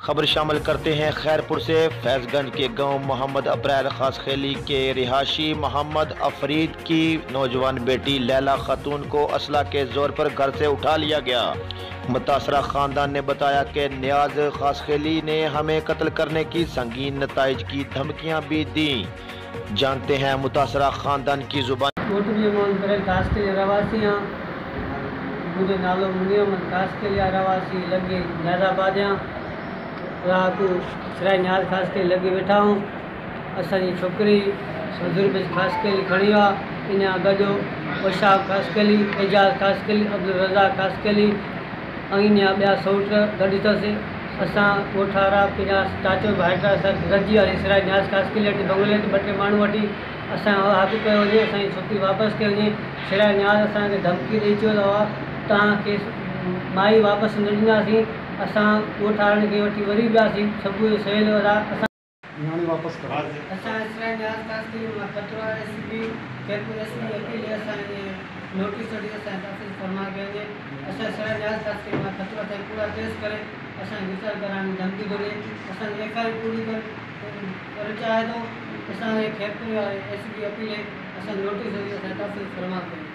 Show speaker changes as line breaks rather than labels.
खबर शामिल करते हैं खैरपुर से। फैजगंज के गांव मोहम्मद अप्रैल खासखेली के रिहाशी मोहम्मद अफरीद की नौजवान बेटी लैला खातून को असला के जोर पर घर से उठा लिया गया। मुतासरा खानदान ने बताया कि नियाज खासखेली ने हमें कत्ल करने की संगीन नताइज की धमकियां भी दी। जानते हैं मुतासरा खानदान की जुबान।
मुझे नालो मुनियम खासखेली रवासी लगे नैजाबाद रात को सराय न्याज खासखेली लगे वेठा हूँ। असांजी छोकरी बुजुर्ग खासखेली खड़ी आहे। इन गॾु वशाब खासखेली, एजाज खासखेली, अब्दुल रज़ा खासखेली ऐं इन ॿिया सौट गॾु अथसि। असां ॻोठारा पंहिंजा चाचो भाइटा सभु गॾिजी आहे सराय न्याज खासखेली वटि बंगले ते 2-3 माण्हू वठी असांजो हक़ कयो वञे, असांजी छोकिरी वापसि कई वञे। सराय न्याज असांखे धमकी ॾेई चुकियो आहे तव्हांखे माई वापसि न ॾींदासीं। असां ॻोठारनि खे वठी वरी वियासीं सुबुह जो सवेल
वापस करो।
असां सराय न्याज खासखेली मां कतरा एसपी खैरपुर एसपी अपील असांखे नोटिस ॾेई असांखे तहसील फरमा कयो वञे। असां सराय न्याज खासखेली मां कतरा ताईं पूरा केस करे असांखे विचार कराइण जी धमकी थो ॾिए। असांजी एफआईआर पूरी करे चाहे थो। असांजे खैरपुर एसपी अपील असांखे नोटिस ॾेई असांखे तहसील फरमा कयो।